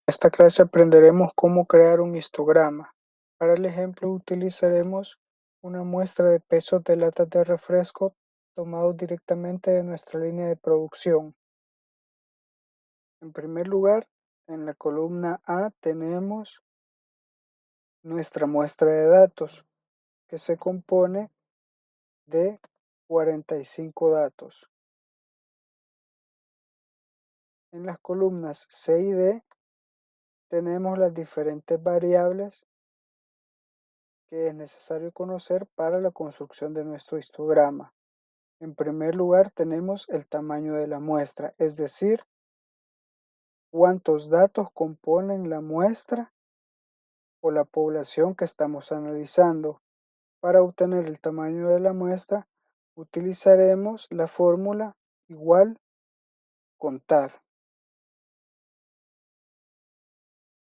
En esta clase aprenderemos cómo crear un histograma. Para el ejemplo utilizaremos una muestra de pesos de latas de refresco tomados directamente de nuestra línea de producción. En primer lugar, en la columna A tenemos nuestra muestra de datos, que se compone de 45 datos. En las columnas C y D tenemos las diferentes variables que es necesario conocer para la construcción de nuestro histograma. En primer lugar tenemos el tamaño de la muestra, es decir, cuántos datos componen la muestra o la población que estamos analizando. Para obtener el tamaño de la muestra utilizaremos la fórmula igual contar.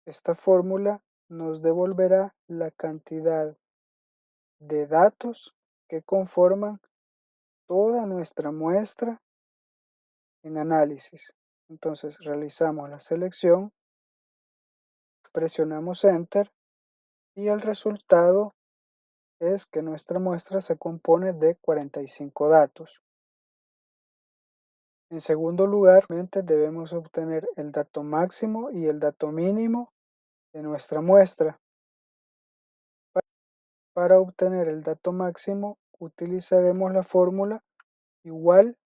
Esta fórmula nos devolverá la cantidad de datos que conforman toda nuestra muestra en análisis. Entonces realizamos la selección, presionamos Enter y el resultado es que nuestra muestra se compone de 45 datos. En segundo lugar, debemos obtener el dato máximo y el dato mínimo de nuestra muestra. Para obtener el dato máximo utilizaremos la fórmula igual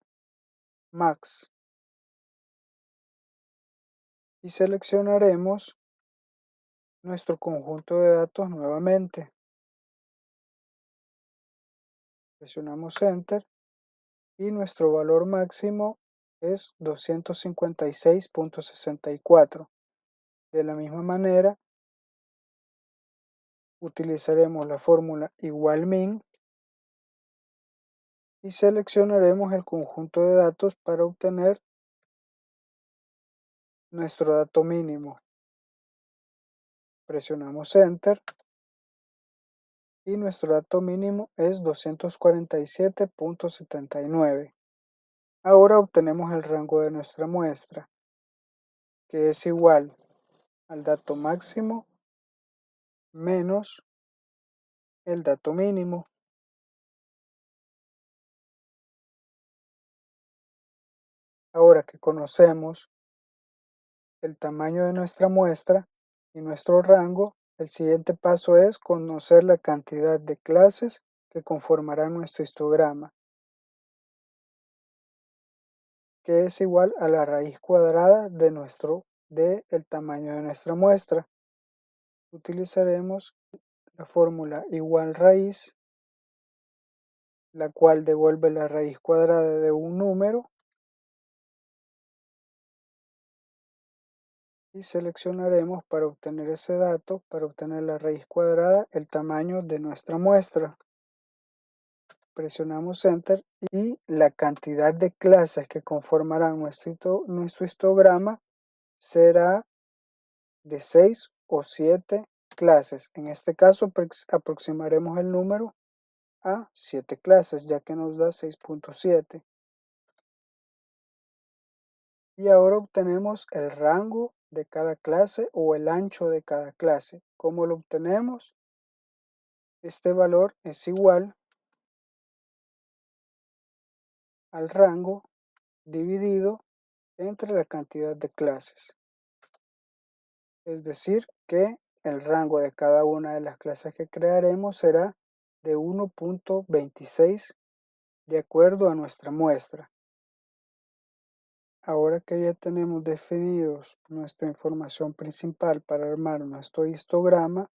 max y seleccionaremos nuestro conjunto de datos nuevamente. Presionamos Enter y nuestro valor máximo es 256.64. De la misma manera, utilizaremos la fórmula igual min y seleccionaremos el conjunto de datos para obtener nuestro dato mínimo. Presionamos Enter y nuestro dato mínimo es 247.79. Ahora obtenemos el rango de nuestra muestra, que es igual al dato máximo menos el dato mínimo. Ahora que conocemos el tamaño de nuestra muestra y nuestro rango, el siguiente paso es conocer la cantidad de clases que conformarán nuestro histograma, que es igual a la raíz cuadrada del tamaño de nuestra muestra. Utilizaremos la fórmula igual raíz, la cual devuelve la raíz cuadrada de un número, y seleccionaremos para obtener ese dato, para obtener la raíz cuadrada, el tamaño de nuestra muestra. Presionamos Enter y la cantidad de clases que conformarán nuestro histograma será de 6 o 7 clases. En este caso aproximaremos el número a 7 clases, ya que nos da 6.7. Y ahora obtenemos el rango de cada clase o el ancho de cada clase. ¿Cómo lo obtenemos? Este valor es igual al rango dividido entre la cantidad de clases. Es decir, que el rango de cada una de las clases que crearemos será de 1.26 de acuerdo a nuestra muestra. Ahora que ya tenemos definidos nuestra información principal para armar nuestro histograma,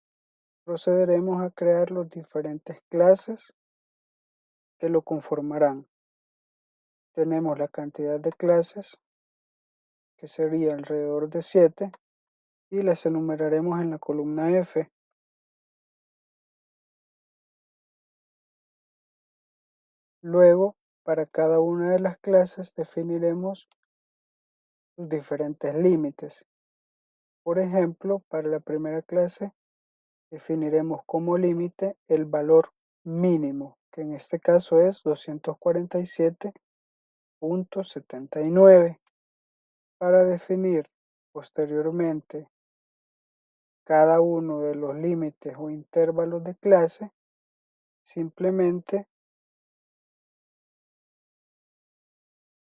procederemos a crear las diferentes clases que lo conformarán. Tenemos la cantidad de clases, que sería alrededor de 7, y las enumeraremos en la columna F. Luego, para cada una de las clases definiremos sus diferentes límites. Por ejemplo, para la primera clase definiremos como límite el valor mínimo, que en este caso es 247.79. Para definir posteriormente cada uno de los límites o intervalos de clase, simplemente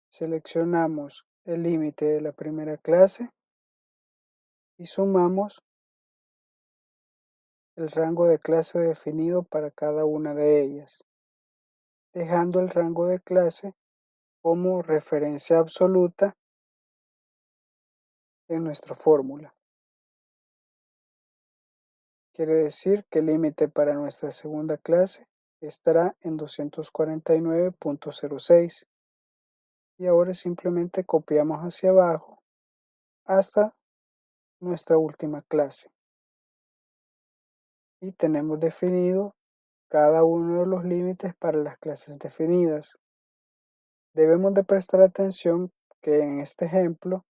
seleccionamos el límite de la primera clase y sumamos el rango de clase definido para cada una de ellas, dejando el rango de clase como referencia absoluta en nuestra fórmula. Quiere decir que el límite para nuestra segunda clase estará en 249.06 y ahora simplemente copiamos hacia abajo hasta nuestra última clase y tenemos definido cada uno de los límites para las clases definidas. Debemos de prestar atención que en este ejemplo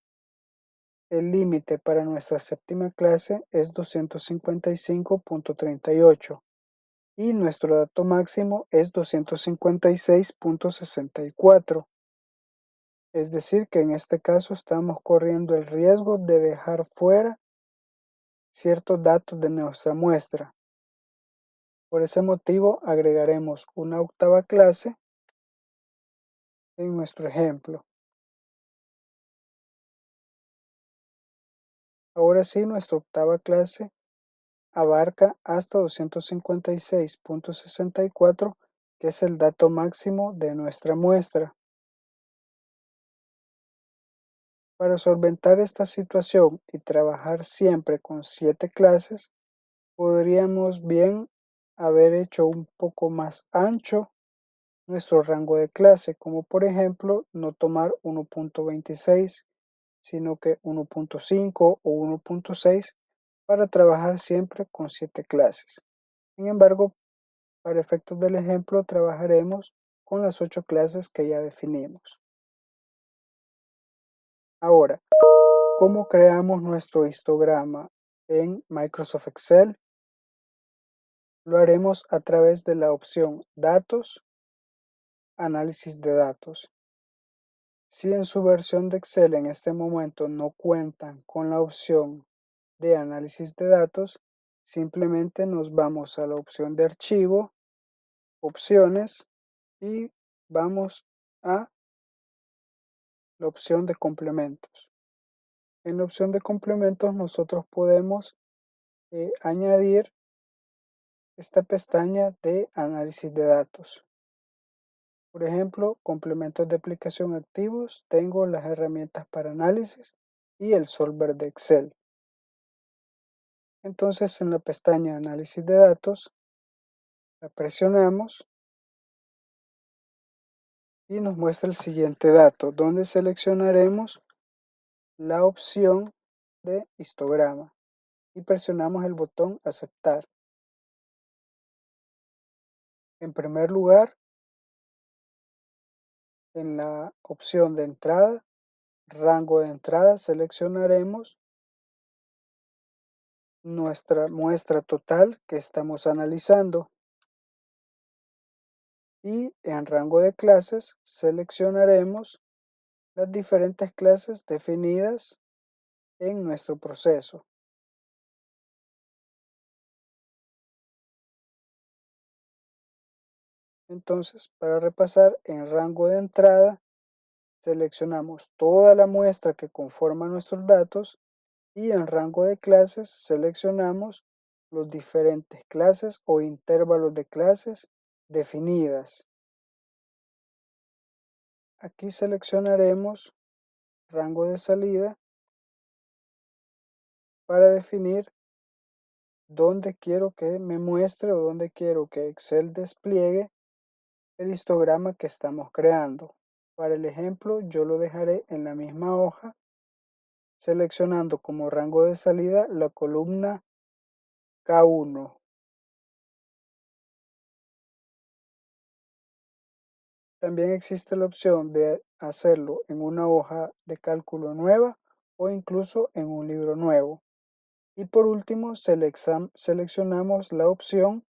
el límite para nuestra séptima clase es 255.38 y nuestro dato máximo es 256.64. Es decir, que en este caso estamos corriendo el riesgo de dejar fuera ciertos datos de nuestra muestra. Por ese motivo agregaremos una octava clase en nuestro ejemplo. Ahora sí, nuestra octava clase abarca hasta 256.64, que es el dato máximo de nuestra muestra. Para solventar esta situación y trabajar siempre con 7 clases, podríamos bien haber hecho un poco más ancho nuestro rango de clase, como por ejemplo no tomar 1.26, sino que 1.5 o 1.6 para trabajar siempre con 7 clases. Sin embargo, para efectos del ejemplo trabajaremos con las 8 clases que ya definimos. Ahora, ¿cómo creamos nuestro histograma en Microsoft Excel? Lo haremos a través de la opción Datos, Análisis de datos. Si en su versión de Excel en este momento no cuentan con la opción de análisis de datos, simplemente nos vamos a la opción de archivo, opciones y vamos a la opción de complementos. En la opción de complementos nosotros podemos añadir esta pestaña de análisis de datos. Por ejemplo, complementos de aplicación activos, tengo las herramientas para análisis y el solver de Excel. Entonces en la pestaña análisis de datos, la presionamos y nos muestra el siguiente dato, donde seleccionaremos la opción de histograma y presionamos el botón aceptar. En primer lugar, en la opción de entrada, rango de entrada, seleccionaremos nuestra muestra total que estamos analizando y en rango de clases seleccionaremos las diferentes clases definidas en nuestro proceso. Entonces, para repasar, en rango de entrada seleccionamos toda la muestra que conforma nuestros datos y en rango de clases seleccionamos los diferentes clases o intervalos de clases definidas. Aquí seleccionaremos rango de salida para definir dónde quiero que me muestre o dónde quiero que Excel despliegue el histograma que estamos creando. Para el ejemplo, yo lo dejaré en la misma hoja, seleccionando como rango de salida la columna K1. También existe la opción de hacerlo en una hoja de cálculo nueva o incluso en un libro nuevo. Y por último, seleccionamos la opción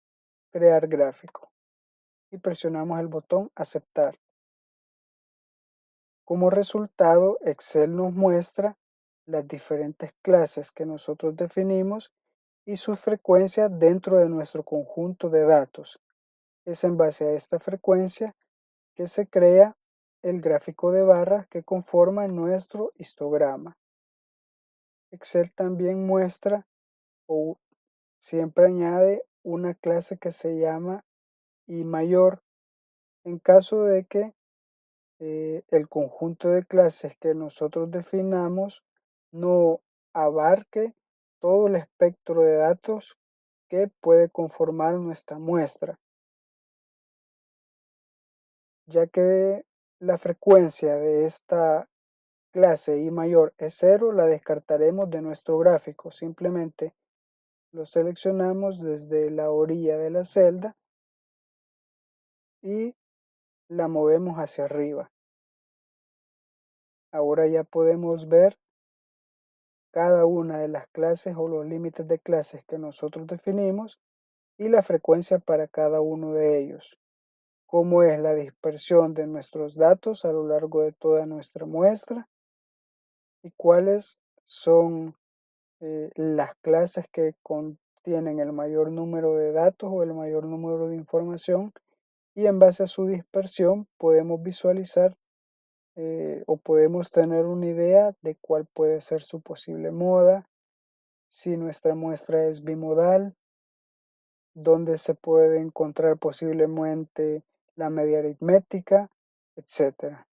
Crear gráfico y presionamos el botón Aceptar. Como resultado, Excel nos muestra las diferentes clases que nosotros definimos y su frecuencia dentro de nuestro conjunto de datos. Es en base a esta frecuencia que se crea el gráfico de barras que conforma nuestro histograma. Excel también muestra o siempre añade una clase que se llama I mayor en caso de que el conjunto de clases que nosotros definamos no abarque todo el espectro de datos que puede conformar nuestra muestra, ya que la frecuencia de esta clase I mayor es cero, la descartaremos de nuestro gráfico. Simplemente lo seleccionamos desde la orilla de la celda y la movemos hacia arriba. Ahora ya podemos ver cada una de las clases o los límites de clases que nosotros definimos y la frecuencia para cada uno de ellos. Cómo es la dispersión de nuestros datos a lo largo de toda nuestra muestra y cuáles son las clases que contienen el mayor número de datos o el mayor número de información, y en base a su dispersión podemos visualizar o podemos tener una idea de cuál puede ser su posible moda, si nuestra muestra es bimodal, dónde se puede encontrar posiblemente la media aritmética, etc.